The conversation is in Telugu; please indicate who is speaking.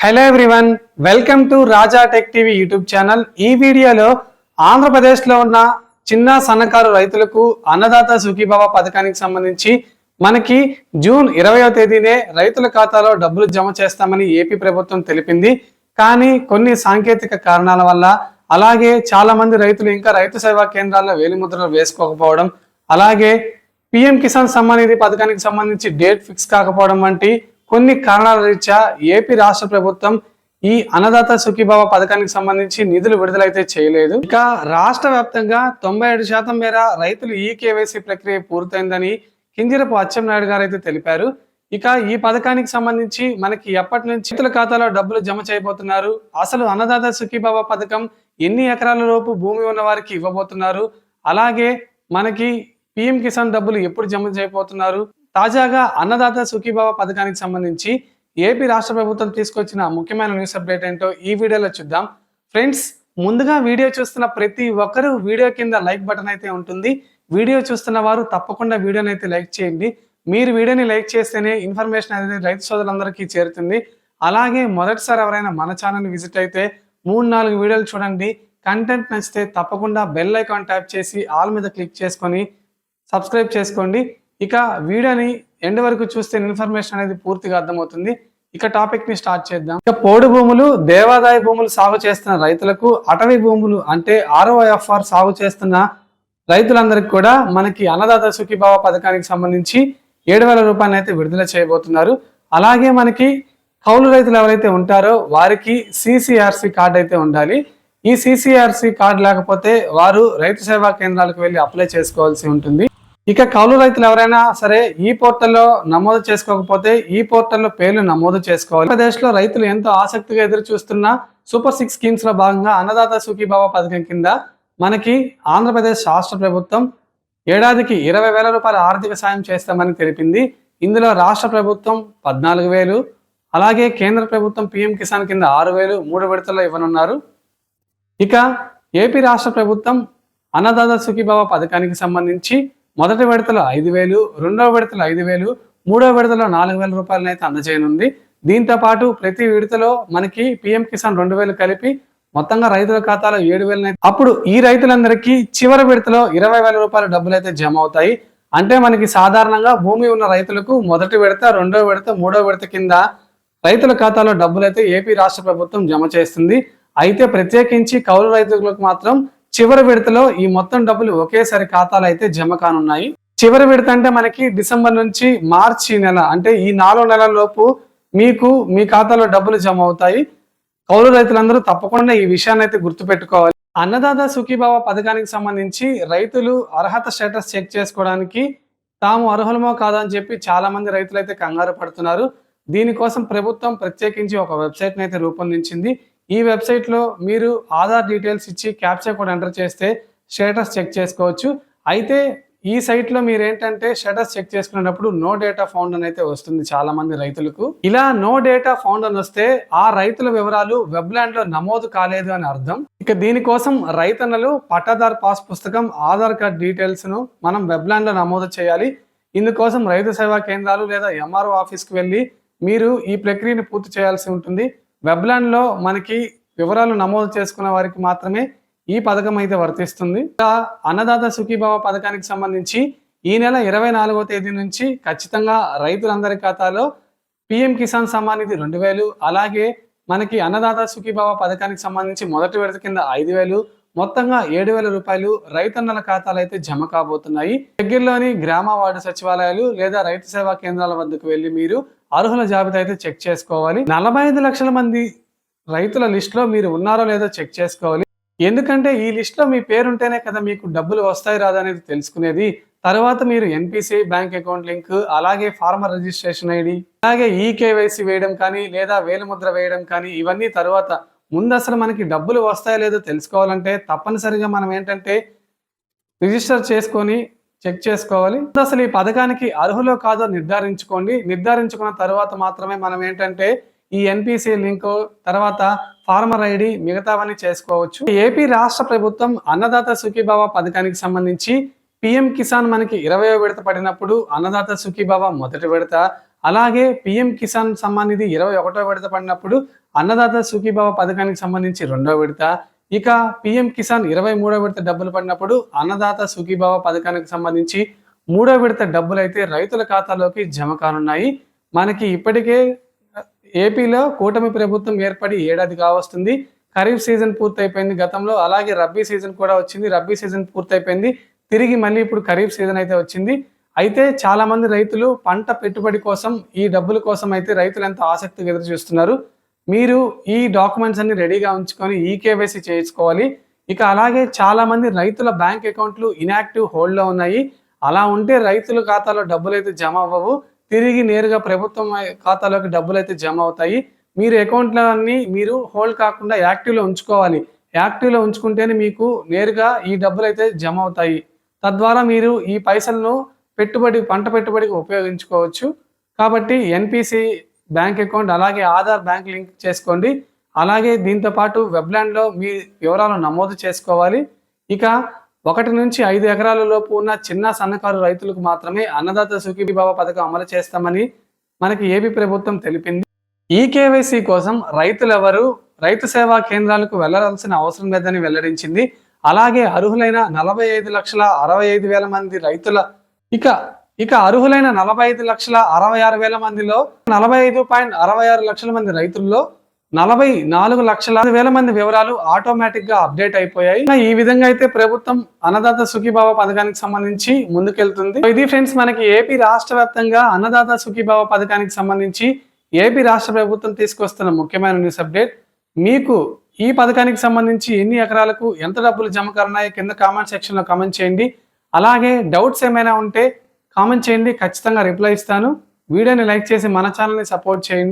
Speaker 1: Hello everyone, welcome to Raja tech TV YouTube channel. ఈ వీడియోలో ఆంధ్రప్రదేశ్లో ఉన్న చిన్న సన్నకారు రైతులకు అన్నదాత సుఖీభవ పథకానికి సంబంధించి మనకి జూన్ 20వ తేదీనే రైతుల ఖాతాలో డబ్బులు జమ చేస్తామని ఏపీ ప్రభుత్వం తెలిపింది. కానీ కొన్ని సాంకేతిక కారణాల వల్ల, అలాగే చాలా మంది రైతులు ఇంకా రైతు సేవా కేంద్రాల్లో వేలిముద్రలు వేసుకోకపోవడం, అలాగే పిఎం కిసాన్ సమ్మాన్ నిధి పథకానికి సంబంధించి డేట్ ఫిక్స్ కాకపోవడం వంటి కొన్ని కారణాల రీత్యా ఏపీ రాష్ట్ర ప్రభుత్వం ఈ అన్నదాత సుఖీభవ పథకానికి సంబంధించి నిధులు విడుదలైతే చేయలేదు. ఇక రాష్ట్ర వ్యాప్తంగా 97% మేర రైతులు ఈ కేవైసీ ప్రక్రియ పూర్తయిందని కింజరపు అచ్చెన్నాయుడు గారు అయితే తెలిపారు. ఇక ఈ పథకానికి సంబంధించి మనకి ఎప్పటి నుంచి రైతుల ఖాతాలో డబ్బులు జమ చేయబోతున్నారు, అసలు అన్నదాత సుఖీభవ పథకం ఎన్ని ఎకరాల లోపు భూమి ఉన్న వారికి ఇవ్వబోతున్నారు, అలాగే మనకి పిఎం కిసాన్ డబ్బులు ఎప్పుడు జమ చేయబోతున్నారు, తాజాగా అన్నదాత సుఖీభవ పథకానికి సంబంధించి ఏపీ రాష్ట్ర ప్రభుత్వం తీసుకొచ్చిన ముఖ్యమైన న్యూస్ అప్డేట్ ఏంటో ఈ వీడియోలో చూద్దాం. ఫ్రెండ్స్, ముందుగా వీడియో చూస్తున్న ప్రతి ఒక్కరూ వీడియో కింద లైక్ బటన్ అయితే ఉంటుంది. వీడియో చూస్తున్న వారు తప్పకుండా వీడియోని అయితే లైక్ చేయండి. మీరు వీడియోని లైక్ చేస్తేనే ఇన్ఫర్మేషన్ అనేది రైతు సోదరులందరికీ చేరుతుంది. అలాగే మొదటిసారి ఎవరైనా మన ఛానల్ విజిట్ అయితే 3-4 వీడియోలు చూడండి. కంటెంట్ నచ్చితే తప్పకుండా బెల్ ఐకాన్ ట్యాప్ చేసి ఆల్ మీద క్లిక్ చేసుకొని సబ్స్క్రైబ్ చేసుకోండి. ఇక వీడియోని ఎండ్ వరకు చూస్తే ఇన్ఫర్మేషన్ అనేది పూర్తిగా అర్థమవుతుంది. ఇక టాపిక్ ని స్టార్ట్ చేద్దాం. ఇక పోడు భూములు, దేవాదాయ భూములు సాగు చేస్తున్న రైతులకు, అటవీ భూములు అంటే ROFR సాగు చేస్తున్న రైతులందరికీ కూడా మనకి అన్నదాత సుఖీభవ పథకానికి సంబంధించి 7,000 రూపాయలు అయితే విడుదల చేయబోతున్నారు. అలాగే మనకి కౌలు రైతులు ఎవరైతే ఉంటారో వారికి CCRC కార్డు అయితే ఉండాలి. ఈ CCRC కార్డు లేకపోతే వారు రైతు సేవా కేంద్రాలకు వెళ్ళి అప్లై చేసుకోవాల్సి ఉంటుంది. ఇక కౌలు రైతులు ఎవరైనా సరే ఈ పోర్టల్లో నమోదు చేసుకోకపోతే ఈ పోర్టల్లో పేర్లు నమోదు చేసుకోవాలి. ఆంధ్రప్రదేశ్లో రైతులు ఎంతో ఆసక్తిగా ఎదురు చూస్తున్న సూపర్ 6 స్కీమ్స్ లో భాగంగా అన్నదాత సుఖీభవ పథకం కింద మనకి ఆంధ్రప్రదేశ్ రాష్ట్ర ప్రభుత్వం ఏడాదికి 20,000 రూపాయల ఆర్థిక సాయం చేస్తామని తెలిపింది. ఇందులో రాష్ట్ర ప్రభుత్వం 14,000, అలాగే కేంద్ర ప్రభుత్వం పిఎం కిసాన్ కింద 6,000 3 విడతల్లో ఇవ్వనున్నారు. ఇక ఏపీ రాష్ట్ర ప్రభుత్వం అన్నదాత సుఖీభవ పథకానికి సంబంధించి మొదటి విడతలో 5,000, రెండవ విడతలో 5,000, మూడవ విడతలో 4,000 రూపాయలను అయితే అందజేయనుంది. దీంతో పాటు ప్రతి విడతలో మనకి పిఎం కిసాన్ 2,000 కలిపి మొత్తంగా రైతుల ఖాతాలో 7,000. అప్పుడు ఈ రైతులందరికీ చివరి విడతలో 20,000 రూపాయల డబ్బులు అయితే జమ అవుతాయి. అంటే మనకి సాధారణంగా భూమి ఉన్న రైతులకు మొదటి విడత, రెండవ విడత, మూడవ విడత కింద రైతుల ఖాతాలో డబ్బులు అయితే ఏపీ రాష్ట్ర ప్రభుత్వం జమ చేస్తుంది. అయితే ప్రత్యేకించి కౌలు రైతులకు మాత్రం చివరి విడతలో ఈ మొత్తం డబ్బులు ఒకేసారి ఖాతాలో అయితే జమ కానున్నాయి. చివరి విడత అంటే మనకి డిసెంబర్ నుంచి మార్చి నెల, అంటే ఈ 4 నెలల లోపు మీకు మీ ఖాతాలో డబ్బులు జమ అవుతాయి. కౌలు రైతులందరూ తప్పకుండా ఈ విషయాన్ని అయితే గుర్తుపెట్టుకోవాలి. అన్నదాత సుఖీభవ పథకానికి సంబంధించి రైతులు అర్హత స్టేటస్ చెక్ చేసుకోవడానికి తాము అర్హులమో కాదని చెప్పి చాలా మంది రైతులు అయితే కంగారు పడుతున్నారు. దీనికోసం ప్రభుత్వం ప్రత్యేకించి ఒక వెబ్సైట్ అయితే రూపొందించింది. ఈ వెబ్సైట్ లో మీరు ఆధార్ డీటెయిల్స్ ఇచ్చి క్యాప్చా కోడ్ ఎంటర్ చేస్తే స్టేటస్ చెక్ చేసుకోవచ్చు. అయితే ఈ సైట్ లో మీరు ఏంటంటే స్టేటస్ చెక్ చేసుకునేటప్పుడు నో డేటా ఫౌండ్ అని అయితే వస్తుంది చాలా మంది రైతులకు. ఇలా నో డేటా ఫౌండ్ అని వస్తే ఆ రైతుల వివరాలు వెబ్లాండ్ లో నమోదు కాలేదు అని అర్థం. ఇక దీనికోసం రైతన్నలు పట్టాదారు పాస్ పుస్తకం, ఆధార్ కార్డ్ డీటెయిల్స్ ను మనం వెబ్లాండ్ లో నమోదు చేయాలి. ఇందుకోసం రైతు సేవా కేంద్రాలు లేదా MRO ఆఫీస్ కి వెళ్ళి మీరు ఈ ప్రక్రియను పూర్తి చేయాల్సి ఉంటుంది. వెబ్లాండ్ లో మనకి వివరాలు నమోదు చేసుకున్న వారికి మాత్రమే ఈ పథకం అయితే వర్తిస్తుంది. అన్నదాత సుఖీభవ పథకానికి సంబంధించి ఈ నెల 24వ తేదీ నుంచి ఖచ్చితంగా రైతులందరి ఖాతాలో పిఎం కిసాన్ సమ్మాన్ నిధి 2,000, అలాగే మనకి అన్నదాత సుఖీభవ పథకానికి సంబంధించి మొదటి విడత కింద 5,000, మొత్తంగా 7,000 రూపాయలు రైతన్నల ఖాతాలు అయితే జమ కాబోతున్నాయి. దగ్గరలోని గ్రామ వార్డు సచివాలయాలు లేదా రైతు సేవా కేంద్రాల వద్దకు వెళ్ళి మీరు అర్హుల జాబితా అయితే చెక్ చేసుకోవాలి. 45 లక్షల మంది రైతుల లిస్ట్ లో మీరు ఉన్నారో లేదో చెక్ చేసుకోవాలి. ఎందుకంటే ఈ లిస్ట్ లో మీ పేరుంటేనే కదా మీకు డబ్బులు వస్తాయి రాదా అనేది తెలుసుకునేది. తర్వాత మీరు NPCI బ్యాంక్ అకౌంట్ లింక్, అలాగే ఫార్మర్ రిజిస్ట్రేషన్ ID, అలాగే KYC వేయడం కానీ లేదా వేలిముద్ర వేయడం కానీ ఇవన్నీ తర్వాత. ముందు అసలు మనకి డబ్బులు వస్తాయో లేదో తెలుసుకోవాలంటే తప్పనిసరిగా మనం ఏంటంటే రిజిస్టర్ చేసుకొని చెక్ చేసుకోవాలి. అసలు ఈ పథకానికి అర్హులో కాదో నిర్ధారించుకోండి. నిర్ధారించుకున్న తర్వాత మాత్రమే మనం ఏంటంటే ఈ NPCI లింక్, తర్వాత ఫార్మర్ ID మిగతావన్నీ చేసుకోవచ్చు. ఏపీ రాష్ట్ర ప్రభుత్వం అన్నదాత సుఖీభవ పథకానికి సంబంధించి పిఎం కిసాన్ మనకి 20వ విడత పడినప్పుడు అన్నదాత సుఖీభవ మొదటి విడత, అలాగే పిఎం కిసాన్ సమ్మాన్ నిధి 21వ విడత పడినప్పుడు అన్నదాత సుఖీభావ పథకానికి సంబంధించి 2వ విడత, ఇక పిఎం కిసాన్ 23వ విడత డబ్బులు పడినప్పుడు అన్నదాత సుఖీభావ పథకానికి సంబంధించి 3వ విడత డబ్బులు అయితే రైతుల ఖాతాలోకి జమ కానున్నాయి. మనకి ఇప్పటికే ఏపీలో కూటమి ప్రభుత్వం ఏర్పడి ఏడాది కావస్తుంది. ఖరీఫ్ సీజన్ పూర్తయిపోయింది గతంలో, అలాగే రబ్బీ సీజన్ కూడా వచ్చింది. రబ్బీ సీజన్ పూర్తయిపోయింది, తిరిగి మళ్ళీ ఇప్పుడు ఖరీఫ్ సీజన్ అయితే వచ్చింది. అయితే చాలా మంది రైతులు పంట పెట్టుబడి కోసం, ఈ డబ్బుల కోసం అయితే రైతులు ఎంత ఆసక్తిగా ఎదురు చూస్తున్నారు. మీరు ఈ డాక్యుమెంట్స్ అన్ని రెడీగా ఉంచుకొని ఈకేవైసీ చేసుకోవాలి. ఇక అలాగే చాలా మంది రైతుల బ్యాంక్ అకౌంట్లు ఇన్యాక్టివ్ హోల్డ్లో ఉన్నాయి. అలా ఉంటే రైతుల ఖాతాలో డబ్బులు అయితే జమ అవ్వవు, తిరిగి నేరుగా ప్రభుత్వం ఖాతాలోకి డబ్బులు అయితే జమ అవుతాయి. మీరు అకౌంట్లన్నీ మీరు హోల్డ్ కాకుండా యాక్టివ్లో ఉంచుకోవాలి. యాక్టివ్లో ఉంచుకుంటేనే మీకు నేరుగా ఈ డబ్బులు అయితే జమ అవుతాయి. తద్వారా మీరు ఈ పైసలను పంట పెట్టుబడికి ఉపయోగించుకోవచ్చు. కాబట్టి ఎన్పిసి బ్యాంక్ అకౌంట్ అలాగే ఆధార్ బ్యాంక్ లింక్ చేసుకోండి. అలాగే దీంతో పాటు వెబ్లాండ్లో మీ వివరాలు నమోదు చేసుకోవాలి. ఇక 1 నుంచి 5 ఎకరాల లోపు ఉన్న చిన్న సన్నకారు రైతులకు మాత్రమే అన్నదాత సుఖీభావ పథకం అమలు చేస్తామని మనకి ఏపీ ప్రభుత్వం తెలిపింది. ఈ కేవైసీ కోసం రైతులెవరూ రైతు సేవా కేంద్రాలకు వెళ్లాల్సిన అవసరం లేదని వెల్లడించింది. అలాగే అర్హులైన 45,65,000 మంది రైతుల ఇక అర్హులైన 45,66,000 మందిలో 45.66 లక్షల మంది రైతుల్లో 44,00,000 మంది వివరాలు ఆటోమేటిక్ గా అప్డేట్ అయిపోయాయి. ఈ విధంగా అయితే ప్రభుత్వం అన్నదాత సుఖీభావ పథకానికి సంబంధించి ముందుకెళ్తుంది. ఇది ఫ్రెండ్స్, మనకి ఏపీ రాష్ట్ర వ్యాప్తంగా అన్నదాత సుఖీభావ పథకానికి సంబంధించి ఏపీ రాష్ట్ర ప్రభుత్వం తీసుకొస్తున్న ముఖ్యమైన న్యూస్ అప్డేట్. మీకు ఈ పథకానికి సంబంధించి ఎన్ని ఎకరాలకు ఎంత డబ్బులు జమ కానున్నాయో కింద కామెంట్ సెక్షన్లో కామెంట్ చేయండి. అలాగే డౌట్స్ ఏమైనా ఉంటే కామెంట్ చేయండి, ఖచ్చితంగా రిప్లై ఇస్తాను. వీడియోని లైక్ చేసి మన ఛానల్ని సపోర్ట్ చేయండి.